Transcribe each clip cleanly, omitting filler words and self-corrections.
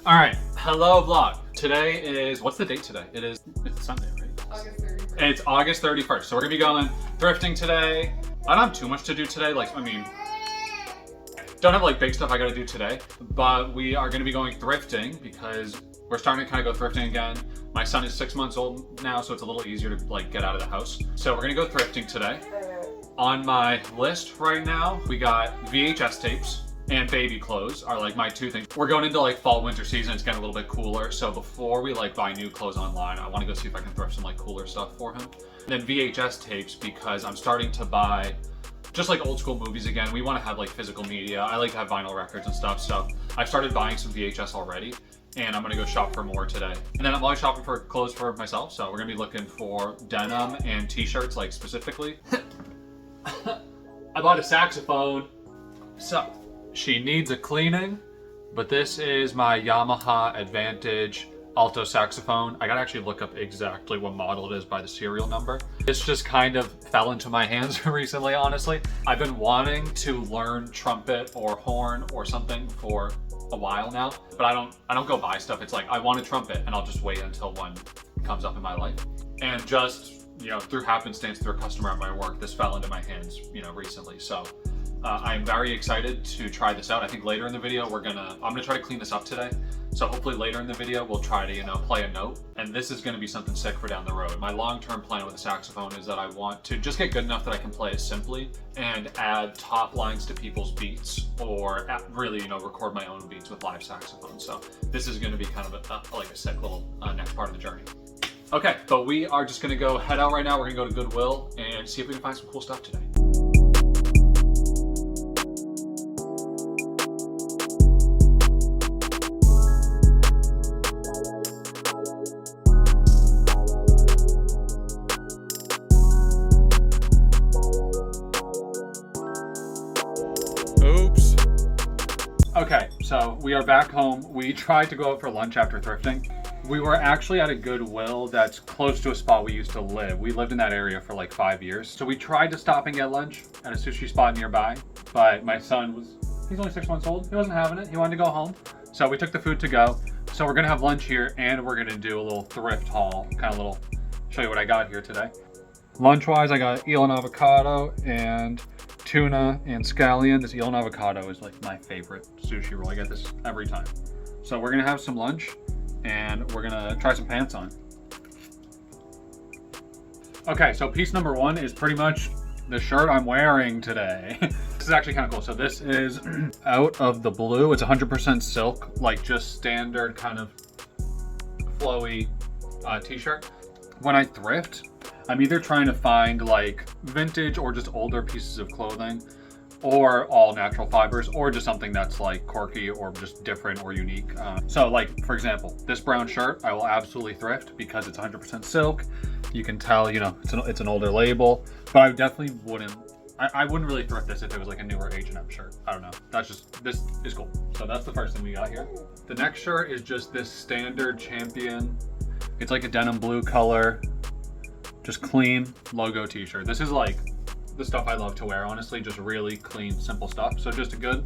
All right, hello vlog. Today is, what's the date today? It's Sunday, right? August 31st. And it's August 31st. So we're gonna be going thrifting today. I don't have too much to do today. Don't have big stuff I gotta do today, but we are gonna be going thrifting because we're starting to kind of go thrifting again. My son is 6 months old now, so it's a little easier to get out of the house. So we're gonna go thrifting today. On my list right now, we got VHS tapes and baby clothes are my two things. We're going into fall winter season. It's getting a little bit cooler. So before we buy new clothes online, I want to go see if I can thrift some cooler stuff for him. And then VHS tapes because I'm starting to buy just old school movies again. We want to have physical media. I like to have vinyl records and stuff. So I've started buying some VHS already and I'm going to go shop for more today. And then I'm always shopping for clothes for myself. So we're going to be looking for denim and t-shirts specifically. I bought a saxophone. So she needs a cleaning, but this is my Yamaha Advantage alto saxophone. I gotta actually look up exactly what model it is by the serial number. This just kind of fell into my hands recently, honestly. I've been wanting to learn trumpet or horn or something for a while now, but I don't go buy stuff. It's I want a trumpet and I'll just wait until one comes up in my life. And just, through happenstance, through a customer at my work, this fell into my hands, recently. So I'm very excited to try this out. I think later in the video, I'm gonna try to clean this up today. So hopefully later in the video, we'll try to, play a note. And this is gonna be something sick for down the road. My long-term plan with the saxophone is that I want to just get good enough that I can play it simply and add top lines to people's beats or really, record my own beats with live saxophone. So this is gonna be kind of a sick little next part of the journey. Okay, but we are just gonna go head out right now. We're gonna go to Goodwill and see if we can find some cool stuff today. Oops. Okay, so we are back home. We tried to go out for lunch after thrifting. We were actually at a Goodwill that's close to a spot we used to live. We lived in that area for 5 years. So we tried to stop and get lunch at a sushi spot nearby, but my son he's only 6 months old. He wasn't having it. He wanted to go home. So we took the food to go. So we're gonna have lunch here and we're gonna do a little thrift haul, show you what I got here today. Lunch-wise, I got eel and avocado and tuna and scallion. This eel and avocado is my favorite sushi roll. I get this every time. So we're gonna have some lunch and we're gonna try some pants on. Okay, so piece number one is pretty much the shirt I'm wearing today. This is actually kind of cool. So this is out of the blue. It's 100% silk, just standard kind of flowy t-shirt. When I thrift, I'm either trying to find vintage or just older pieces of clothing or all natural fibers or just something that's quirky or just different or unique. So for example, this brown shirt, I will absolutely thrift because it's 100% silk. You can tell, it's an older label, but I definitely wouldn't, I wouldn't really thrift this if it was a newer H&M shirt. I don't know. This is cool. So that's the first thing we got here. The next shirt is just this standard Champion. It's a denim blue color, just clean logo t-shirt. This is the stuff I love to wear, honestly, just really clean, simple stuff. So just a good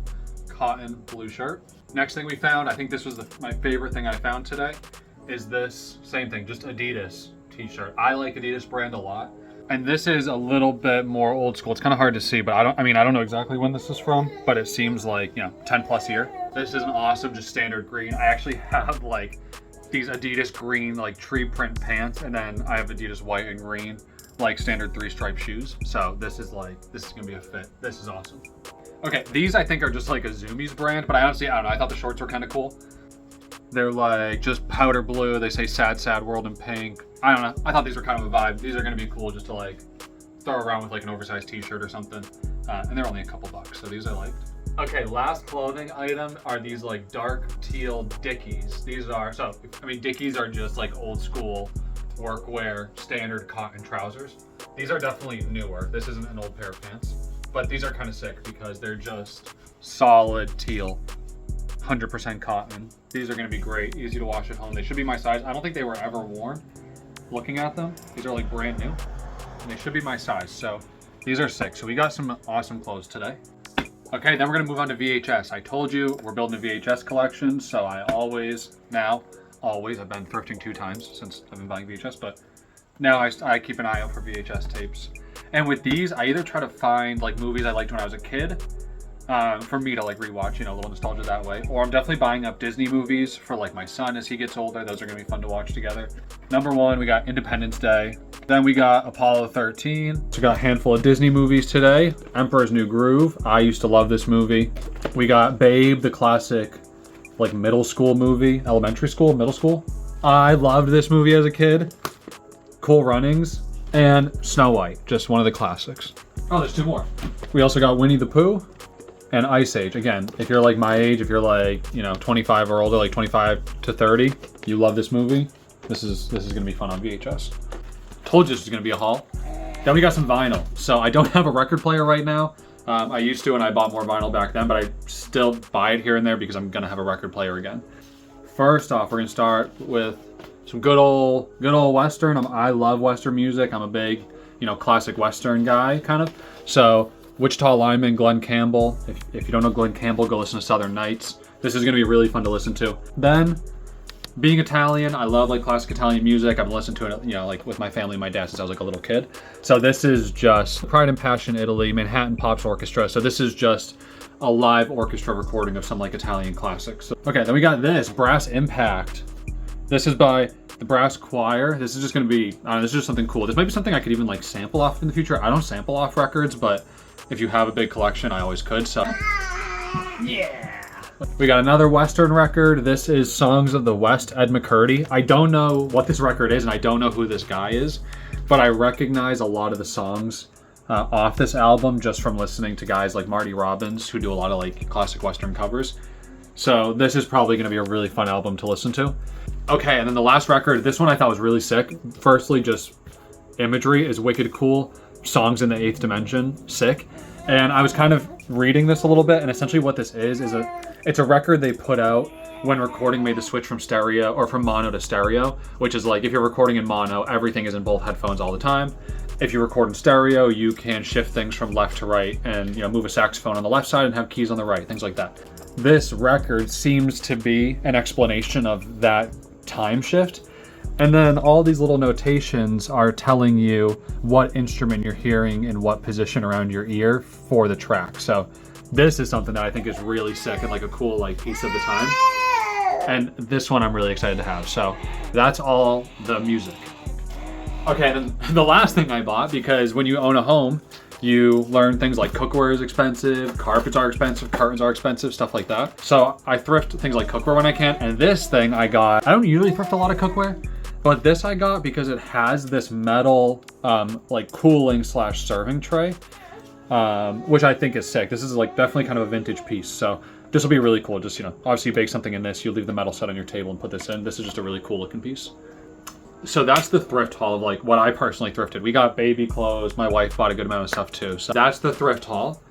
cotton blue shirt. Next thing we found, I think this was my favorite thing I found today, is this same thing, just Adidas t-shirt. I like Adidas brand a lot. And this is a little bit more old school. It's kind of hard to see, but I don't know exactly when this is from, but it seems 10 plus year. This is an awesome, just standard green. I actually have these Adidas green tree print pants, and then I have Adidas white and green standard 3-stripe shoes. So this is gonna be a fit. This is awesome. Okay, these I think are just a Zoomies brand, but I don't know. I thought the shorts were kind of cool. They're just powder blue. They say sad, sad world in pink. I don't know. I thought these were kind of a vibe. These are gonna be cool just to throw around with an oversized t-shirt or something. And they're only a couple bucks, so these I liked. Okay, last clothing item are these dark teal Dickies. These are, Dickies are just old school workwear standard cotton trousers. These are definitely newer. This isn't an old pair of pants, but these are kind of sick because they're just solid teal, 100% cotton. These are gonna be great, easy to wash at home. They should be my size. I don't think they were ever worn. Looking at them, these are brand new and they should be my size. So these are sick. So we got some awesome clothes today. Okay, then we're gonna move on to VHS. I told you we're building a VHS collection, so I've been thrifting 2 times since I've been buying VHS, but now I keep an eye out for VHS tapes. And with these, I either try to find like movies I liked when I was a kid, for me to like rewatch, you know, a little nostalgia that way. Or I'm definitely buying up Disney movies for like my son as he gets older. Those are gonna be fun to watch together. Number 1, we got Independence Day. Then we got Apollo 13. So we got a handful of Disney movies today. Emperor's New Groove. I used to love this movie. We got Babe, the classic like middle school movie, elementary school, middle school. I loved this movie as a kid. Cool Runnings. And Snow White, just one of the classics. Oh, there's 2 more. We also got Winnie the Pooh and Ice Age. Again, if you're like my age, if you're like, you know, 25 or older, like 25 to 30, you love this movie. This is gonna be fun on VHS. Told you this was gonna be a haul. Then we got some vinyl. So I don't have a record player right now. I used to, and I bought more vinyl back then, but I still buy it here and there because I'm gonna have a record player again. First off, we're gonna start with some good old Western. I love Western music. I'm a big, you know, classic Western guy, kind of. So Wichita Lineman, Glenn Campbell. If you don't know Glenn Campbell, go listen to Southern Nights. This is gonna be really fun to listen to. Then, being Italian, I love like classic Italian music. I've been listening to it, you know, like with my family and my dad since I was like a little kid. So this is just Pride and Passion Italy, Manhattan Pops Orchestra. So this is just a live orchestra recording of some like Italian classics. Okay, then we got this, Brass Impact. This is by the Brass Choir. This is just gonna be, this is just something cool. This might be something I could even like sample off in the future. I don't sample off records, but if you have a big collection, I always could, so. Yeah. We got another Western record. This is Songs of the West, Ed McCurdy. I don't know what this record is, and I don't know who this guy is, but I recognize a lot of the songs off this album just from listening to guys like Marty Robbins, who do a lot of like classic Western covers. So this is probably gonna be a really fun album to listen to. Okay, and then the last record, this one I thought was really sick. Firstly, just imagery is wicked cool. Songs in the 8th Dimension, sick. And I was kind of reading this a little bit, and essentially what this is it's a record they put out when recording made the switch from stereo or from mono to stereo, which is like if you're recording in mono, everything is in both headphones all the time. If you record in stereo, you can shift things from left to right and, you know, move a saxophone on the left side and have keys on the right, things like that. This record seems to be an explanation of that time shift. And then all these little notations are telling you what instrument you're hearing in what position around your ear for the track. So this is something that I think is really sick and like a cool like piece of the time. And this one I'm really excited to have. So that's all the music. Okay, then the last thing I bought, because when you own a home, you learn things like cookware is expensive, carpets are expensive, curtains are expensive, stuff like that. So I thrift things like cookware when I can. And this thing I got, I don't usually thrift a lot of cookware, but this I got because it has this metal like cooling / serving tray, which I think is sick. This is like definitely kind of a vintage piece. So this will be really cool. Just, you know, obviously you bake something in this, you leave the metal set on your table and put this in. This is just a really cool looking piece. So that's the thrift haul of like what I personally thrifted. We got baby clothes. My wife bought a good amount of stuff too. So that's the thrift haul.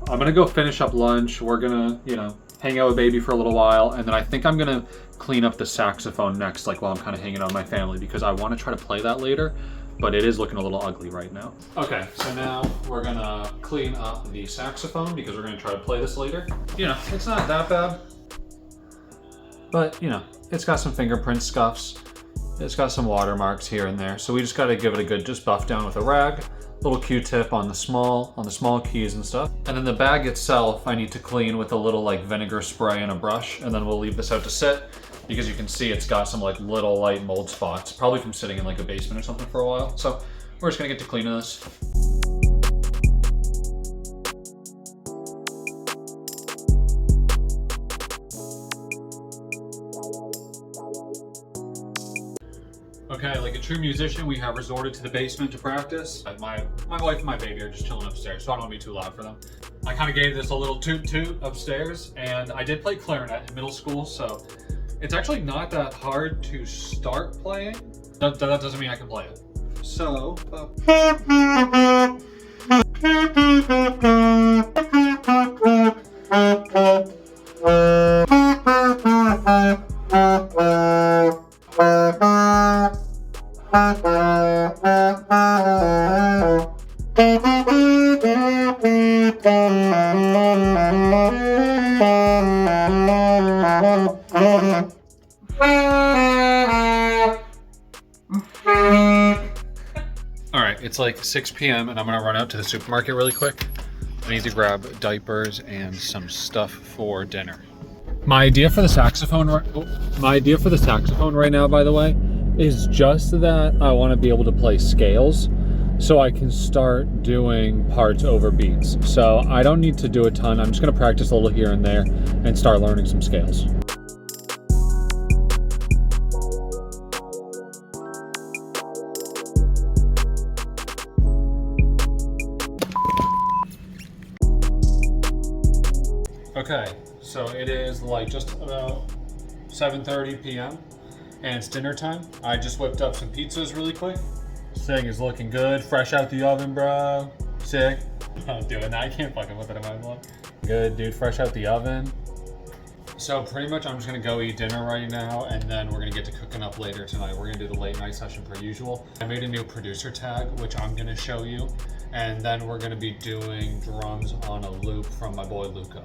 I'm gonna go finish up lunch. We're gonna, you know, hang out with baby for a little while. And then I think I'm gonna clean up the saxophone next, like while I'm kind of hanging out with my family, because I want to try to play that later, but it is looking a little ugly right now. Okay, so now we're gonna clean up the saxophone because we're gonna try to play this later. You know, it's not that bad, but you know, it's got some fingerprint scuffs. It's got some watermarks here and there, so we just got to give it a good just buff down with a rag, little Q-tip on the small keys and stuff. And then the bag itself, I need to clean with a little like vinegar spray and a brush, and then we'll leave this out to sit because you can see it's got some like little light mold spots, probably from sitting in like a basement or something for a while. So we're just gonna get to cleaning this. Okay, like a true musician, we have resorted to the basement to practice. My wife and my baby are just chilling upstairs, so I don't want to be too loud for them. I kind of gave this a little toot-toot upstairs, and I did play clarinet in middle school, so it's actually not that hard to start playing. That doesn't mean I can play it. So, All right, it's like 6 p.m. and I'm gonna run out to the supermarket really quick. I need to grab diapers and some stuff for dinner. My idea for the saxophone right now, by the way, is just that I want to be able to play scales so I can start doing parts over beats. So I don't need to do a ton. I'm just going to practice a little here and there and start learning some scales. Okay, so it is like just about 7:30 p.m. and it's dinner time. I just whipped up some pizzas really quick. This thing is looking good, fresh out the oven, bro. Sick. I'm doing that. I can't fucking whip it in my vlog. Good, dude, fresh out the oven. So pretty much I'm just gonna go eat dinner right now and then we're gonna get to cooking up later tonight. We're gonna do the late night session per usual. I made a new producer tag, which I'm gonna show you. And then we're gonna be doing drums on a loop from my boy Luca.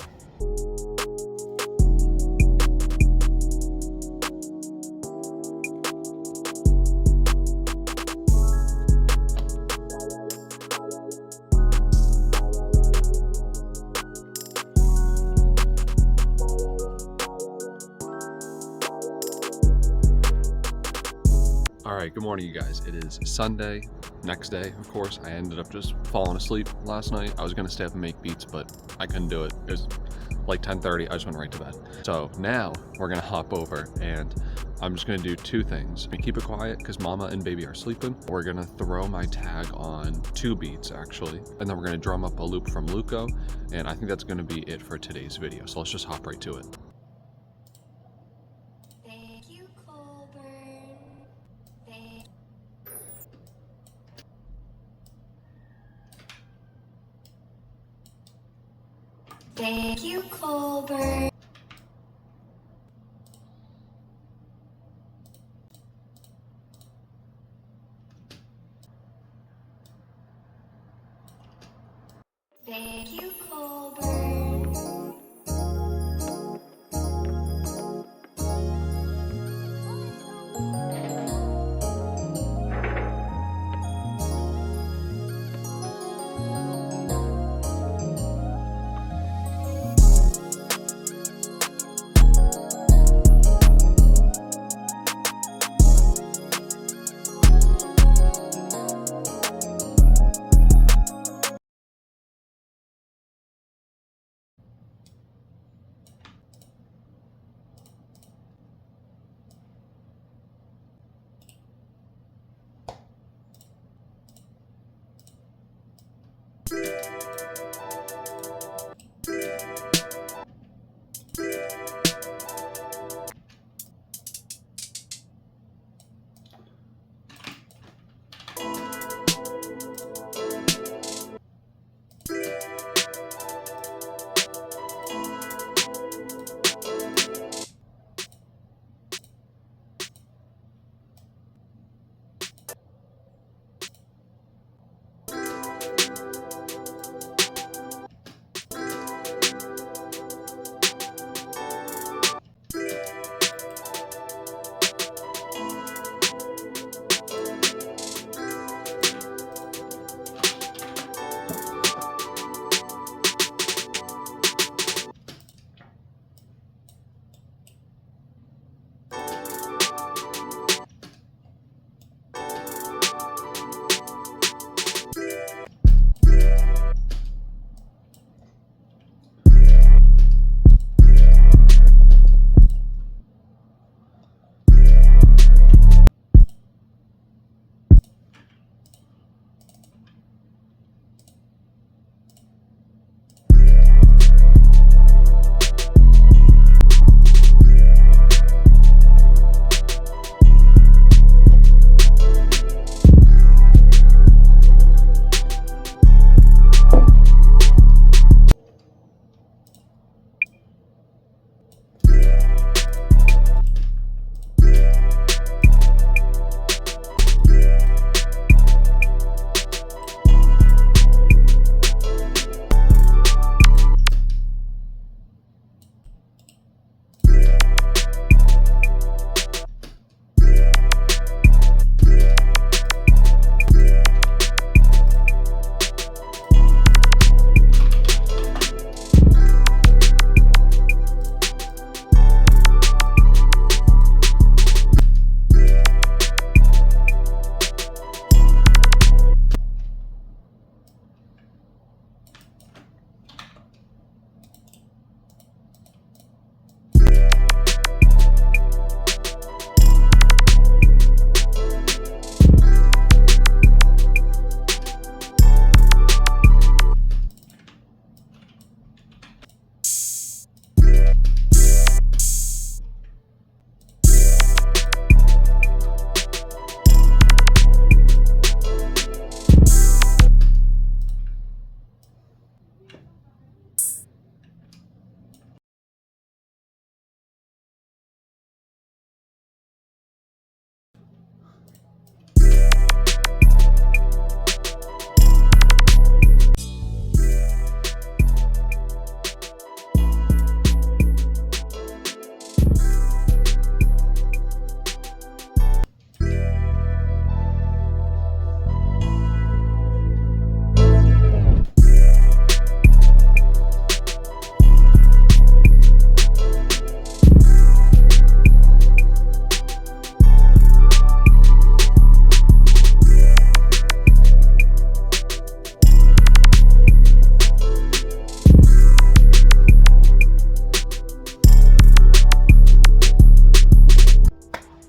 All right, good morning, you guys. It is Sunday. Next day, of course, I ended up just falling asleep last night. I was gonna stay up and make beats, but I couldn't do it. It was like 10:30. I just went right to bed. So now we're gonna hop over and I'm just gonna do two things. I'm gonna keep it quiet because mama and baby are sleeping. We're gonna throw my tag on 2 beats actually, and then we're gonna drum up a loop from Luco. And I think that's gonna be it for today's video. So let's just hop right to it. Thank you, Colbert. Thank you, Colbert.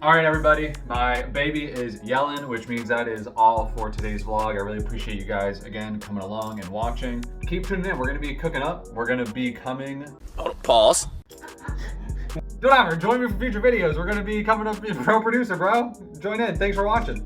All right, everybody, my baby is yelling, which means that is all for today's vlog. I really appreciate you guys, again, coming along and watching. Keep tuning in. We're going to be cooking up. We're going to be coming... Pause. Whatever, join me for future videos. We're going to be coming up pro producer, bro. Join in. Thanks for watching.